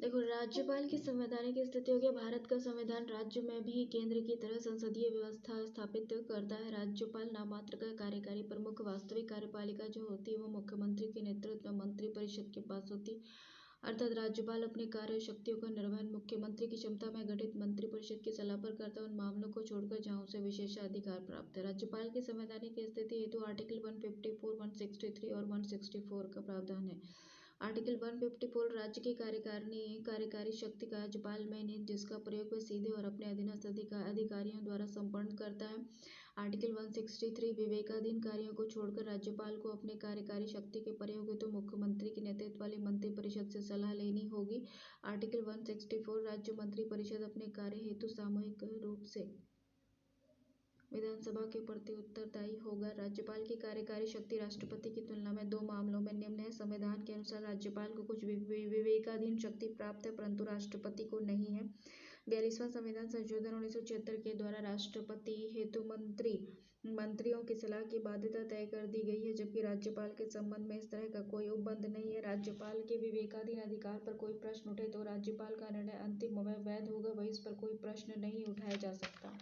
देखो, राज्यपाल की संवैधानिक स्थिति हो गया। भारत का संविधान राज्य में भी केंद्र की तरह संसदीय व्यवस्था स्थापित करता है। राज्यपाल नाममात्र का कार्यकारी प्रमुख, वास्तविक कार्यपालिका जो होती है वो मुख्यमंत्री के नेतृत्व में मंत्रिपरिषद के पास होती है। अर्थात राज्यपाल अपने कार्य शक्तियों का निर्वहन मुख्यमंत्री की क्षमता में गठित मंत्रिपरिषद की सलाह पर करता है, उन मामलों को छोड़कर जहां उसे विशेषाधिकार प्राप्त है। राज्यपाल की संवैधानिक स्थिति हेतु आर्टिकल 154, 163 और 164 का प्रावधान है। आर्टिकल 154 राज्य की कार्यकारी शक्ति का राज्यपाल में निहित, जिसका प्रयोग वह सीधे और अपने अधीनस्थ अधिकारियों द्वारा संपन्न करता है। आर्टिकल 163 विवेकाधीन कार्यों को छोड़कर राज्यपाल को अपने कार्यकारी शक्ति के प्रयोग हेतु तो मुख्यमंत्री के नेतृत्व वाली मंत्रिपरिषद से सलाह लेनी होगी। आर्टिकल 164 राज्य मंत्रिपरिषद अपने कार्य हेतु सामूहिक रूप से विधानसभा के प्रति उत्तरदायी होगा। राज्यपाल की कार्यकारी शक्ति राष्ट्रपति की तुलना में दो मामलों में निम्न है। संविधान के अनुसार राज्यपाल को कुछ विवेकाधीन शक्ति प्राप्त है, परंतु राष्ट्रपति को नहीं है। 42वां संविधान संशोधन 1976 के द्वारा राष्ट्रपति हेतु मंत्रियों की सलाह की बाध्यता तय कर दी गई है, जबकि राज्यपाल के संबंध में इस तरह का कोई उपबंध नहीं है। राज्यपाल के विवेकाधीन अधिकार पर कोई प्रश्न उठे तो राज्यपाल का निर्णय अंतिम व वैध होगा, वही इस पर कोई प्रश्न नहीं उठाया जा सकता।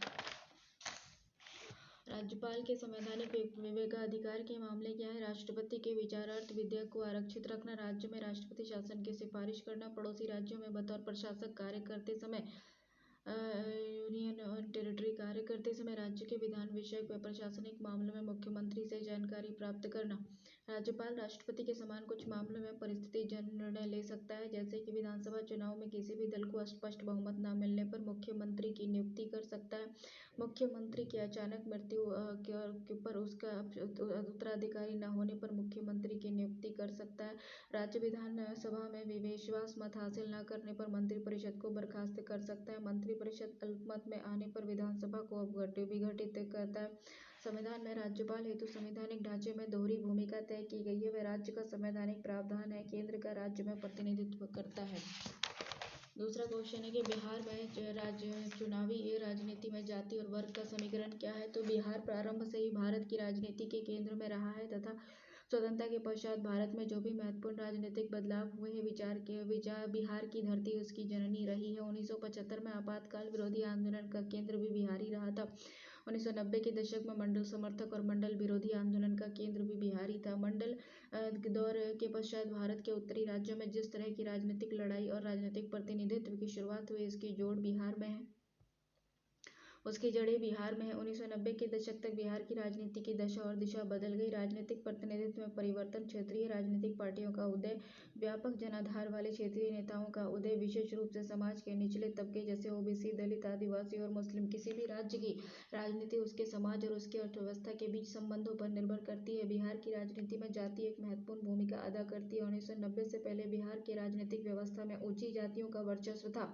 राज्यपाल के संवैधानिक विवेकाधिकार के मामले क्या है? राष्ट्रपति के विचारार्थ विधेयक को आरक्षित रखना, राज्य में राष्ट्रपति शासन की सिफारिश करना, पड़ोसी राज्यों में बतौर प्रशासक कार्य करते समय यूनियन और टेरिटरी कार्य करते समय राज्य के विधान विषयक व प्रशासनिक मामलों में मुख्यमंत्री से जानकारी प्राप्त करना। राज्यपाल राष्ट्रपति के समान कुछ मामलों में परिस्थिति जन्य निर्णय ले सकता है, जैसे कि विधानसभा चुनाव में किसी भी दल को स्पष्ट बहुमत न मिलने पर मुख्यमंत्री की नियुक्ति कर सकता है। मुख्यमंत्री की अचानक मृत्यु पर उसका उत्तराधिकारी न होने पर मुख्यमंत्री की नियुक्ति कर सकता है। राज्य विधानसभा में विश्वास मत हासिल न करने पर मंत्रिपरिषद को बर्खास्त कर सकता है। मंत्रिपरिषद अल्पमत में आने पर विधानसभा को विघटित करता है। संविधान में राज्यपाल हेतु संवैधानिक ढांचे में दोहरी भूमिका तय की गई है। वह राज्य का संवैधानिक प्रावधान है, केंद्र का राज्य में प्रतिनिधित्व करता है। दूसरा क्वेश्चन है कि बिहार में चुनावी राजनीति में जाति और वर्ग का समीकरण क्या है? तो बिहार प्रारंभ से ही भारत की राजनीति के केंद्र में रहा है तथा स्वतंत्रता के पश्चात भारत में जो भी महत्वपूर्ण राजनीतिक बदलाव हुए हैं, बिहार की धरती उसकी जननी रही है। 1975 में आपातकाल विरोधी आंदोलन का केंद्र भी बिहार ही रहा था। 1990 के दशक में मंडल समर्थक और मंडल विरोधी आंदोलन का केंद्र भी बिहार ही था। मंडल दौर के पश्चात भारत के उत्तरी राज्यों में जिस तरह की राजनीतिक लड़ाई और राजनीतिक प्रतिनिधित्व की शुरुआत हुई, इसकी जोड़ बिहार में है, उसकी जड़ें बिहार में है। 1990 के दशक तक बिहार की राजनीति की दशा और दिशा बदल गई। राजनीतिक प्रतिनिधित्व में परिवर्तन, क्षेत्रीय राजनीतिक पार्टियों का उदय, व्यापक जनाधार वाले क्षेत्रीय नेताओं का उदय, विशेष रूप से समाज के निचले तबके जैसे ओबीसी, दलित, आदिवासी और मुस्लिम। किसी भी राज्य की राजनीति उसके समाज और उसकी अर्थव्यवस्था के बीच संबंधों पर निर्भर करती है। बिहार की राजनीति में जाति एक महत्वपूर्ण भूमिका अदा करती है। 1990 से पहले बिहार की राजनीतिक व्यवस्था में ऊंची जातियों का वर्चस्व था,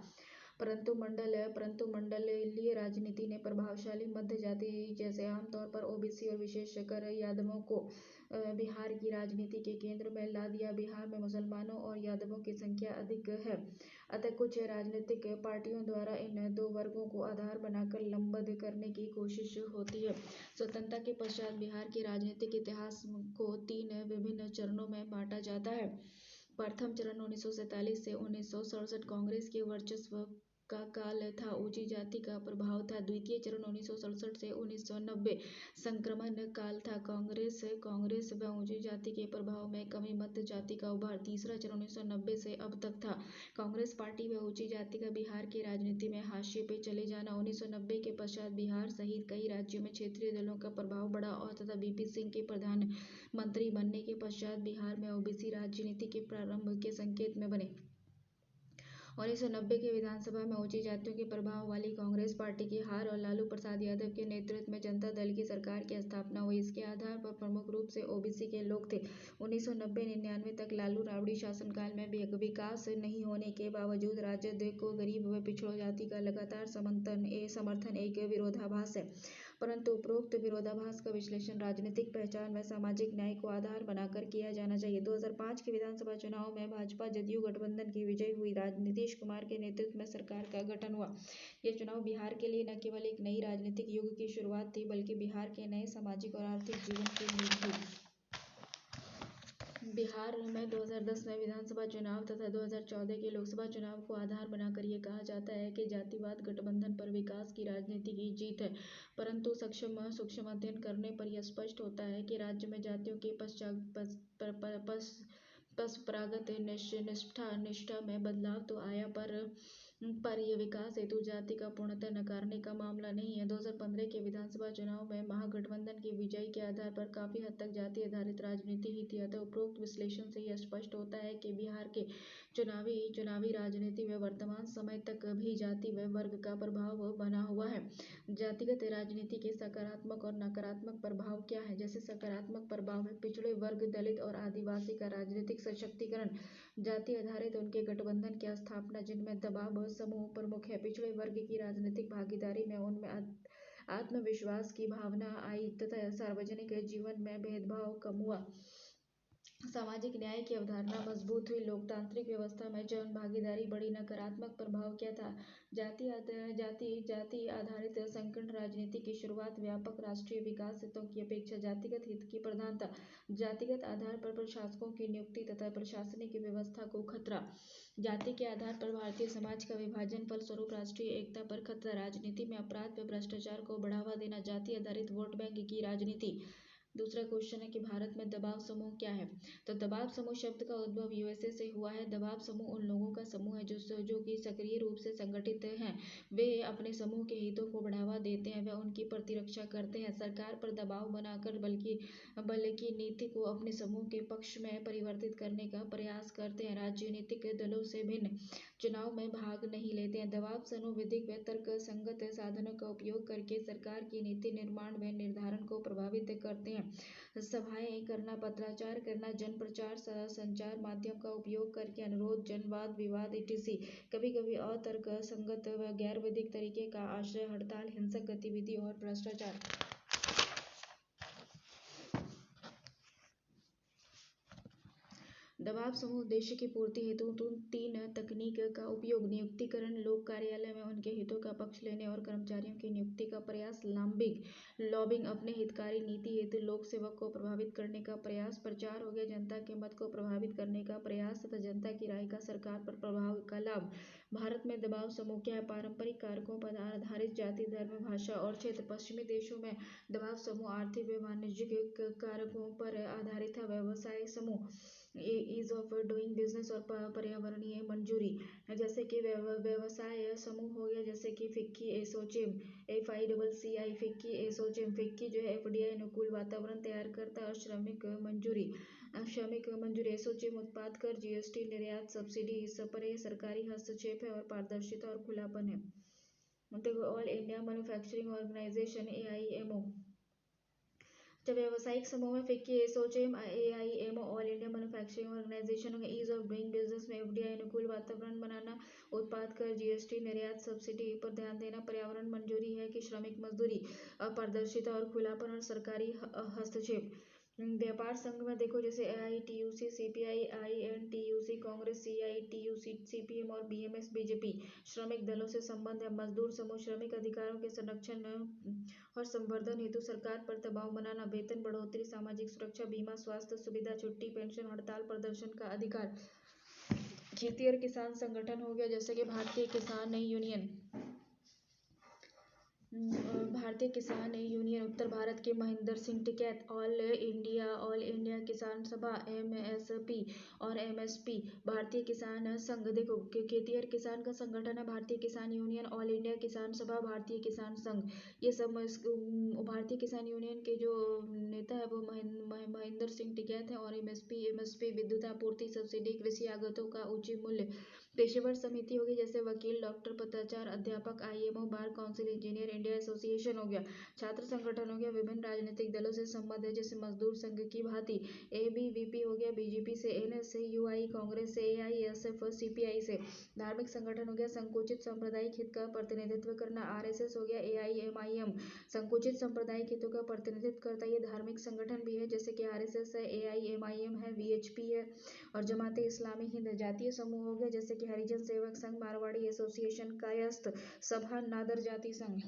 परंतु मंडलीय राजनीति ने प्रभावशाली मध्य जाति जैसे आमतौर पर ओबीसी और विशेषकर यादवों को बिहार की राजनीति के केंद्र में ला दिया। बिहार में मुसलमानों और यादवों की संख्या अधिक है, अतः कुछ राजनीतिक पार्टियों द्वारा इन दो वर्गों को आधार बनाकर लंबद करने की कोशिश होती है। स्वतंत्रता के पश्चात बिहार के राजनीतिक इतिहास को 3 विभिन्न चरणों में बांटा जाता है। प्रथम चरण 1947 से 1967 कांग्रेस के वर्चस्व का काल था, ऊंची जाति का प्रभाव था। द्वितीय चरण 1967 से 1990 संक्रमण काल था, कांग्रेस व ऊंची जाति के प्रभाव में कमी, मध्य जाति का उभार। तीसरा चरण 1990 से अब तक था, कांग्रेस पार्टी व ऊंची जाति का बिहार की राजनीति में हाशिए पे चले जाना। 1990 के पश्चात बिहार सहित कई राज्यों में क्षेत्रीय दलों का प्रभाव बढ़ा और तथा बीपी सिंह के प्रधानमंत्री बनने के पश्चात बिहार में ओबीसी राजनीति के प्रारंभ के संकेत में बने। 1990 के विधानसभा में ऊंची जातियों के प्रभाव वाली कांग्रेस पार्टी की हार और लालू प्रसाद यादव के नेतृत्व में जनता दल की सरकार की स्थापना हुई। इसके आधार पर प्रमुख रूप से ओबीसी के लोग थे। 1990-99 तक लालू राबड़ी शासनकाल में विकास नहीं होने के बावजूद राजद को गरीब व पिछड़ों जाति का लगातार समर्थन एक विरोधाभास है, परंतु उपरोक्त विरोधाभास का विश्लेषण राजनीतिक पहचान व सामाजिक न्याय को आधार बनाकर किया जाना चाहिए। 2005 के विधानसभा चुनाव में भाजपा जदयू गठबंधन की विजय हुई। नीतीश कुमार के नेतृत्व में सरकार का गठन हुआ। यह चुनाव बिहार के लिए न केवल एक नई राजनीतिक युग की शुरुआत थी, बल्कि बिहार के नए सामाजिक और आर्थिक जीवन की नींव थी। बिहार में 2010 में विधानसभा चुनाव तथा 2014 के लोकसभा चुनाव को आधार बनाकर ये कहा जाता है कि जातिवाद गठबंधन पर विकास की राजनीति की जीत है, परंतु सूक्ष्म अध्ययन करने पर यह स्पष्ट होता है कि राज्य में जातियों के परंपरागत निष्ठा में बदलाव तो आया, पर यह विकास हेतु जाति का पूर्णतः नकारने का मामला नहीं है। 2015 के विधानसभा चुनाव में महागठबंधन की विजय के आधार पर काफी हद तक जाति आधारित राजनीति ही थी, अतः उपरोक्त विश्लेषण से यह स्पष्ट होता है कि बिहार के चुनावी राजनीति में वर्तमान समय तक भी जाति व वर्ग का प्रभाव बना हुआ है। जातिगत राजनीति के सकारात्मक और नकारात्मक प्रभाव क्या है? जैसे सकारात्मक प्रभाव है पिछड़े वर्ग, दलित और आदिवासी का राजनीतिक सशक्तिकरण। जाति आधारित उनके गठबंधन की स्थापना, जिनमें दबाव समूह प्रमुख है। पिछड़े वर्ग की राजनीतिक भागीदारी में उनमें आत्मविश्वास की भावना आई तथा सार्वजनिक जीवन में भेदभाव कम हुआ। सामाजिक न्याय की अवधारणा मजबूत हुई। लोकतांत्रिक व्यवस्था में जन भागीदारी बढ़ी। नकारात्मक प्रभाव क्या था? जाति आधारित संकीर्ण राजनीति की शुरुआत। व्यापक राष्ट्रीय विकास हितों की अपेक्षा जातिगत हित की प्रधानता। जातिगत आधार पर प्रशासकों की नियुक्ति तथा प्रशासनिक व्यवस्था को खतरा। जाति के आधार पर भारतीय समाज का विभाजन, फलस्वरूप राष्ट्रीय एकता पर खतरा। राजनीति में अपराध व भ्रष्टाचार को बढ़ावा देना। जाति आधारित वोट बैंक की राजनीति। दूसरा क्वेश्चन है कि भारत में दबाव समूह क्या है? तो दबाव समूह शब्द का उद्भव यूएसए से हुआ है। दबाव समूह उन लोगों का समूह है जो कि सक्रिय रूप से संगठित हैं। वे अपने समूह के हितों को बढ़ावा देते हैं व उनकी प्रतिरक्षा करते हैं। सरकार पर दबाव बनाकर बल्कि नीति को अपने समूह के पक्ष में परिवर्तित करने का प्रयास करते हैं। राजनीतिक दलों से भिन्न, चुनाव में भाग नहीं लेते हैं। दबाव समूह विधिक व तर्क संगत साधनों का उपयोग करके सरकार की नीति निर्माण व निर्धारण को प्रभावित करते हैं। सभाएं करना, पत्राचार करना, जन प्रचार, संचार माध्यम का उपयोग करके अनुरोध, जनवाद विवाद etc। कभी कभी अतर्क संगत व गैर विधिक तरीके का आश्रय, हड़ताल, हिंसक गतिविधि और भ्रष्टाचार। दबाव समूह उद्देश्य की पूर्ति हेतु तीन तकनीक का उपयोग। नियुक्तिकरण, लोक कार्यालय में उनके हितों का पक्ष लेने और कर्मचारियों की नियुक्ति का प्रयास। लॉबिंग, अपने हितकारी नीति हेतु लोक सेवक को प्रभावित करने का प्रयास। प्रचार हो गया, जनता के मत को प्रभावित करने का प्रयास तथा जनता की राय का सरकार पर प्रभाव का लाभ। भारत में दबाव समूह क्या है? पारंपरिक कारकों पर आधारित, जाति, धर्म, भाषा और क्षेत्र। पश्चिमी देशों में दबाव समूह आर्थिक व वाणिज्यिक कारकों पर आधारित है। व्यवसाय समूह, ईज ऑफ डूइंग बिजनेस और पर्यावरणीय मंजूरी। जैसे कि व्यवसाय समूह हो गया, जैसे कि FICCI ASSOCHAM, FICCI, FICCI ASSOCHAM. FICCI जो है FDI अनुकूल वातावरण तैयार करता है। और श्रमिक मंजूरी एसोचेम उत्पाद कर, GST, निर्यात सब्सिडी, इस पर सरकारी हस्तक्षेप है और पारदर्शिता और खुलापन है। देखो, all India manufacturing organisation AIMO। जब व्यावसायिक समूह में FICCI ASSOCHAM, AIMO, all India manufacturing organisation में ईज ऑफ डूइंग बिजनेस में FDI अनुकूल वातावरण बनाना, उत्पाद कर, GST, निर्यात सब्सिडी पर ध्यान देना, पर्यावरण मंजूरी है कि श्रमिक मजदूरी, अपारदर्शिता और खुलापन और सरकारी हस्तक्षेप। व्यापार संघ में देखो, जैसे AITUC, CPI, INTUC, Congress, CITU, CPM और BMS, BJP। श्रमिक दलों से संबंध है। मजदूर समूह, श्रमिक अधिकारों के संरक्षण और संवर्धन हेतु सरकार पर दबाव बनाना, वेतन बढ़ोतरी, सामाजिक सुरक्षा, बीमा, स्वास्थ्य सुविधा, छुट्टी, पेंशन, हड़ताल, प्रदर्शन का अधिकार। खेती और किसान संगठन हो गया, जैसे कि भारतीय किसान यूनियन, उत्तर भारत के महेंद्र सिंह टिकैत, ऑल इंडिया किसान सभा, MSP और MSP। भारतीय किसान संघ, देखो, खेती और किसान का संगठन है भारतीय किसान यूनियन, ऑल इंडिया किसान सभा, भारतीय किसान संघ। ये सब भारतीय किसान यूनियन के जो नेता है वो महेंद्र सिंह टिकैत है। और MSP विद्युत आपूर्ति, सब्सिडी, कृषि आगतों का उचित मूल्य। पेशेवर समिति होगी, जैसे वकील, डॉक्टर, पत्राचार, अध्यापक, IMO, bar council, engineer India association हो गया। छात्र संगठन हो गया, विभिन्न राजनीतिक दलों से संबंध है, जैसे मजदूर संघ की भांति। ABVP हो गया, BJP से, NS से, UI, कांग्रेस से, AISF, CPI से। धार्मिक संगठन हो गया, संकुचित सांप्रदायिक हित का प्रतिनिधित्व करना। RSS हो गया, AIMIM, संकुचित सांप्रदायिक हितों का प्रतिनिधित्व करता है, ये धार्मिक संगठन भी है, जैसे कि RSS है, AIMIM है, VHP है। और जमाते इस्लामी हिंद। जातीय समूह हो गया, जैसे कि हरिजन सेवक संघ, मारवाड़ी एसोसिएशन, कायस्थ सभा, नादर जाति संघ।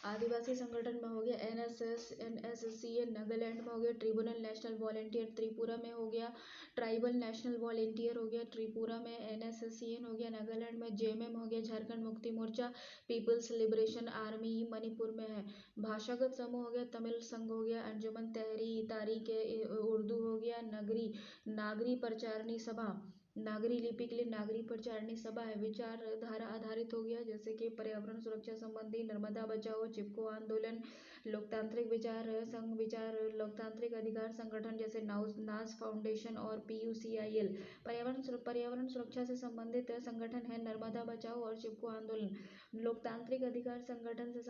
आदिवासी संगठन में हो गया NSCN नागालैंड में हो गया, ट्रिब्यूनल नेशनल वॉलेंटियर त्रिपुरा में हो गया, ट्राइबल नेशनल वॉलेंटियर हो गया त्रिपुरा में, NSCN हो गया नागालैंड में, JMM हो गया Jharkhand Mukti Morcha, peoples liberation army Manipur में है। भाषागत समूह हो गया तमिल संघ हो गया, अंजुमन तारीख उर्दू हो गया, नागरी प्रचारणी सभा, नागरी लिपि के लिए नागरी प्रचारणी सभा है। विचारधारा आधारित हो गया जैसे कि पर्यावरण सुरक्षा संबंधी, नर्मदा बचाओ, चिपको आंदोलन, लोकतांत्रिक विचार संघ, विचार लोकतांत्रिक अधिकार संगठन जैसे नाज फाउंडेशन और PUCIL। पर्यावरण सुरक्षा से संबंधित संगठन है नर्मदा बचाओ और चिपको आंदोलन। लोकतांत्रिक अधिकार संगठन से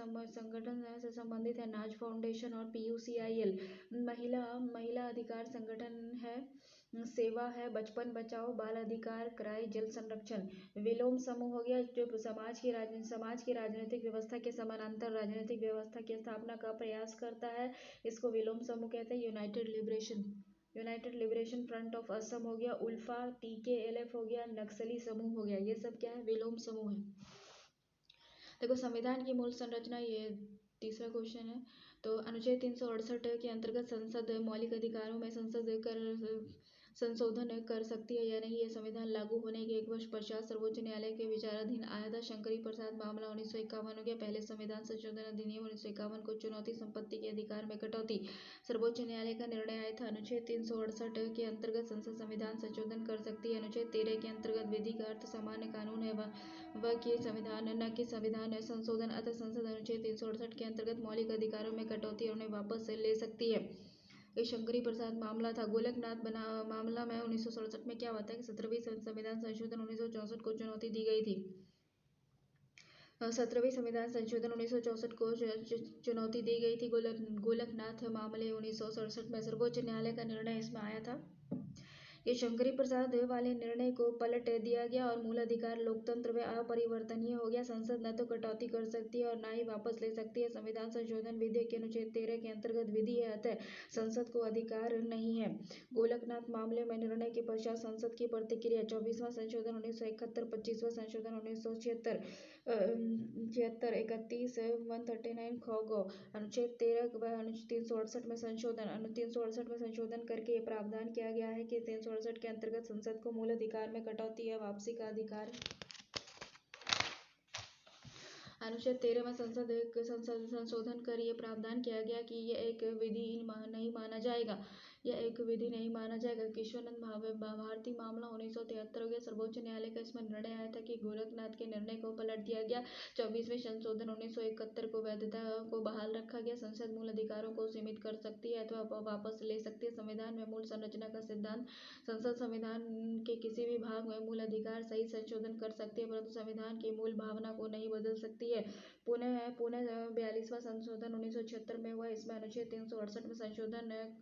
संबंधित है नाज फाउंडेशन और PUCIL। महिला अधिकार संगठन है सेवा है बचपन बचाओ, बाल अधिकार, क्राई, जल संरक्षण। विलोम समूह हो गया जो समाज की राजनीतिक व्यवस्था के समानांतर राजनीतिक व्यवस्था की स्थापना का प्रयास करता है, इसको विलोम समूह कहते हैं। United liberation front of Assam हो गया, उल्फा, TKLF हो गया, नक्सली समूह हो गया। ये सब क्या है? विलोम समूह है। देखो संविधान की मूल संरचना, ये तीसरा क्वेश्चन है। तो अनुच्छेद 368 के अंतर्गत संसद मौलिक अधिकारों में संशोधन कर सकती है या नहीं, ये संविधान लागू होने के 1 वर्ष पश्चात सर्वोच्च न्यायालय के विचाराधीन आया था। शंकरी प्रसाद मामला 1951 हो गया। पहले संविधान संशोधन अधिनियम 1951 को चुनौती, संपत्ति के अधिकार में कटौती, सर्वोच्च न्यायालय का निर्णय आया था। अनुच्छेद 368 के अंतर्गत संसद संविधान संशोधन कर सकती है। अनुच्छेद 13 के अंतर्गत विधि का अर्थ सामान्य कानून है वह कि संविधान न कि संविधान संशोधन, अतः संसद अनुच्छेद 368 के अंतर्गत मौलिक अधिकारों में कटौती और उन्हें वापस ले सकती है। ये शंकरी प्रसाद मामला था। गोलकनाथ मामला में 1967 में क्या होता है कि 17वीं संविधान संशोधन 1964 को चुनौती दी गई थी। 17वीं संविधान संशोधन 1964 को चुनौती दी गई थी। गोलकनाथ मामले 1967 में सर्वोच्च न्यायालय का निर्णय इसमें आया था। ये शंकरी प्रसाद वाले निर्णय को पलट दिया गया और मूल अधिकार लोकतंत्र में अपरिवर्तनीय हो गया। संसद न तो कटौती कर सकती है और न ही वापस ले सकती है। संविधान संशोधन विधेयक के अनुच्छेद 13 के अंतर्गत विधि है, अतः संसद को अधिकार नहीं है। गोलकनाथ मामले में निर्णय के पश्चात संसद की प्रतिक्रिया, 24वां संशोधन 1971, 25वां संशोधन 1976, 31, 139 खो अनुच्छेद 13 व 368 में संशोधन करके ये प्रावधान किया गया है कि 368 के अंतर्गत संसद को मूल अधिकार में कटौती या वापसी का अधिकार। अनुच्छेद 13 में संसद संशोधन कर ये प्रावधान किया गया कि यह एक विधि नहीं माना जाएगा। किशोरनंद भारती मामला 1973 हो गया। सर्वोच्च न्यायालय का इसमें निर्णय आया था कि गोरखनाथ के निर्णय को पलट दिया गया। 24वें संशोधन 1971 को वैधता को बहाल रखा गया। संसद मूल अधिकारों को सीमित कर सकती है अथवा वापस ले सकती है। संविधान में मूल संरचना का सिद्धांत, संसद संविधान के किसी भी भाग में मूल अधिकार सहित संशोधन कर सकती है परंतु संविधान की मूल भावना को नहीं बदल सकती है। पुनः 42वां संशोधन 1976 में हुआ। इसमें अनुच्छेद 368 में संशोधन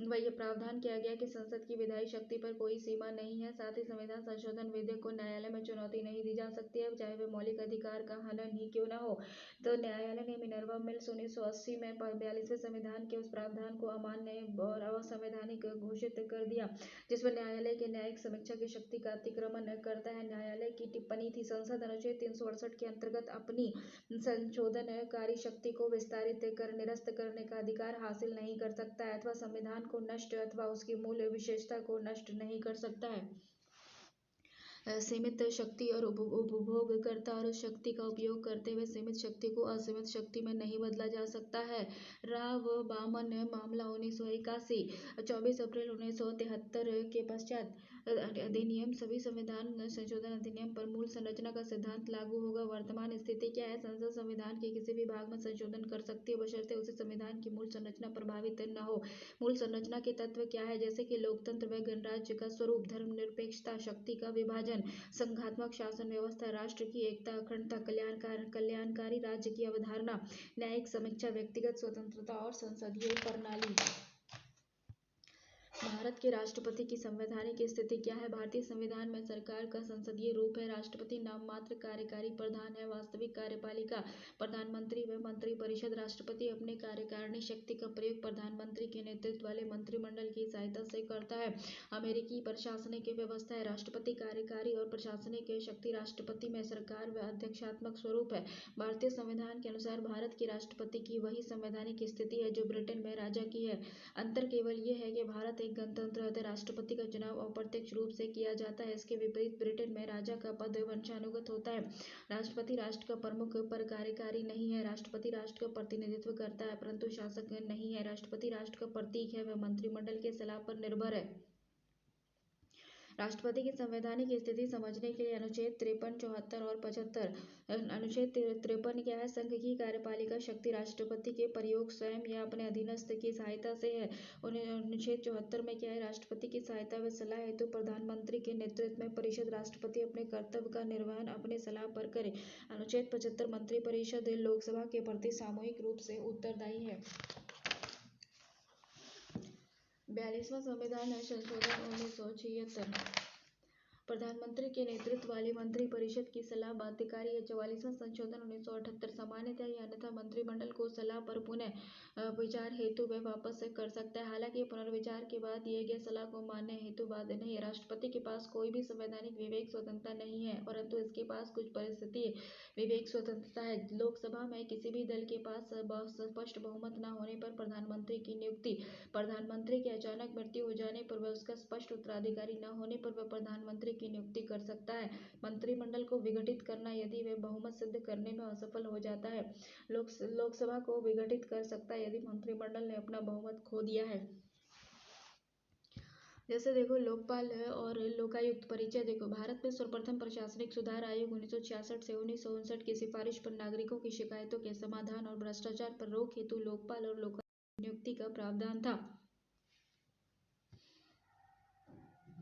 व ये प्रावधान किया गया कि संसद की विधायी शक्ति पर कोई सीमा नहीं है। साथ ही संविधान संशोधन विधेयक को न्यायालय में चुनौती नहीं दी जा सकती है, चाहे वे मौलिक अधिकार का हनन ही क्यों न हो। तो न्यायालय ने मिनर्वा मिल्स 1980 में 42वें संविधान के उस प्रावधान को अमान्य और असंवैधानिक घोषित कर दिया जिसमें न्यायालय के न्यायिक समीक्षा की शक्ति का अतिक्रमण करता है। न्यायालय की टिप्पणी थी, संसद अनुच्छेद 368 के अंतर्गत अपनी संशोधनकारी शक्ति को विस्तारित कर निरस्त करने का अधिकार हासिल नहीं कर सकता है अथवा संविधान को नष्ट अथवा उसकी मूल विशेषता को नष्ट नहीं कर सकता है। सीमित शक्ति और उपभोगकर्ता और उस शक्ति का उपयोग करते हुए सीमित शक्ति को असीमित शक्ति में नहीं बदला जा सकता है। राव बामन मामला 1981, 24 अप्रैल 1973 के पश्चात अधिनियम सभी संविधान संशोधन अधिनियम पर मूल संरचना का सिद्धांत लागू होगा। वर्तमान स्थिति क्या है? संसद संविधान के किसी भी भाग में संशोधन कर सकती है बशर्ते उसे संविधान की मूल संरचना प्रभावित न हो। मूल संरचना के तत्व क्या है? जैसे कि लोकतंत्र व गणराज्य का स्वरूप, धर्मनिरपेक्षता, शक्ति का विभाजन, संघात्मक शासन व्यवस्था, राष्ट्र की एकता, अखंडता, कल्याणकारी राज्य की अवधारणा, न्यायिक समीक्षा, व्यक्तिगत स्वतंत्रता और संसदीय प्रणाली। भारत के राष्ट्रपति की संवैधानिक स्थिति क्या है? भारतीय संविधान में सरकार का संसदीय रूप है। राष्ट्रपति नाम मात्र कार्यकारी प्रधान है। वास्तविक कार्यपालिका प्रधानमंत्री व मंत्रिपरिषद। राष्ट्रपति अपने कार्यकारिणी शक्ति का प्रयोग प्रधानमंत्री के नेतृत्व वाले मंत्रिमंडल की सहायता से करता है। अमेरिकी प्रशासनिक व्यवस्था है। राष्ट्रपति कार्यकारी और प्रशासनिक शक्ति। राष्ट्रपति में सरकार व अध्यक्षात्मक स्वरूप है। भारतीय संविधान के अनुसार भारत के राष्ट्रपति की वही संवैधानिक स्थिति है जो ब्रिटेन में राजा की है। अंतर केवल ये है कि भारत एक गणतंत्र है, राष्ट्रपति का चुनाव अप्रत्यक्ष रूप से किया जाता है। इसके विपरीत ब्रिटेन में राजा का पद वंशानुगत होता है। राष्ट्रपति राष्ट्र का प्रमुख पर कार्यकारी नहीं है। राष्ट्रपति राष्ट्र का प्रतिनिधित्व करता है परंतु शासक नहीं है। राष्ट्रपति राष्ट्र का प्रतीक है, वह मंत्रिमंडल के सलाह पर निर्भर है। राष्ट्रपति की संवैधानिक स्थिति समझने के लिए अनुच्छेद 53, 74 और 75। अनुच्छेद 53 क्या है? संघ की कार्यपालिका शक्ति राष्ट्रपति के प्रयोग स्वयं या अपने अधीनस्थ की सहायता से है। अनुच्छेद 74 में क्या है? राष्ट्रपति की सहायता व सलाह हेतु प्रधानमंत्री के नेतृत्व में परिषद। राष्ट्रपति अपने कर्तव्य का निर्वहन अपने सलाह पर करे। अनुच्छेद 75 मंत्रिपरिषद लोकसभा के प्रति सामूहिक रूप से उत्तरदायी है। 42वां संविधान संशोधन 1976। प्रधानमंत्री के नेतृत्व वाली मंत्रिपरिषद की सलाह बाध्यकारी है। 44वां संशोधन 1978। सामान्यतः या अन्यथा मंत्रिमंडल को सलाह पर पुनः विचार हेतु वह वापस कर सकता है। हालांकि पुनर्विचार के बाद दिए गए सलाह को मानने हेतु बाध्य नहीं है। राष्ट्रपति के पास कोई भी संवैधानिक विवेक स्वतंत्रता नहीं है, परंतु इसके पास कुछ परिस्थितीय विवेक स्वतंत्रता है। लोकसभा में किसी भी दल के पास स्पष्ट बहुमत न होने पर प्रधानमंत्री की नियुक्ति, प्रधानमंत्री की अचानक मृत्यु हो जाने पर व उसका स्पष्ट उत्तराधिकारी न होने पर वह प्रधानमंत्री की नियुक्ति कर सकता है। मंत्रिमंडल को विघटित करना यदि वह बहुमत सिद्ध करने में असफल हो जाता है। लोकसभा को विघटित कर सकता है यदि मंत्रिमंडल ने अपना बहुमत खो दिया है। जैसे देखो लोकपाल और लोकायुक्त। परिचय देखो, भारत में सर्वप्रथम प्रशासनिक सुधार आयोग 1966 से 1959 की सिफारिश पर नागरिकों की शिकायतों के समाधान और भ्रष्टाचार पर रोक हेतु लोकपाल और लोकायुक्त नियुक्ति का प्रावधान था।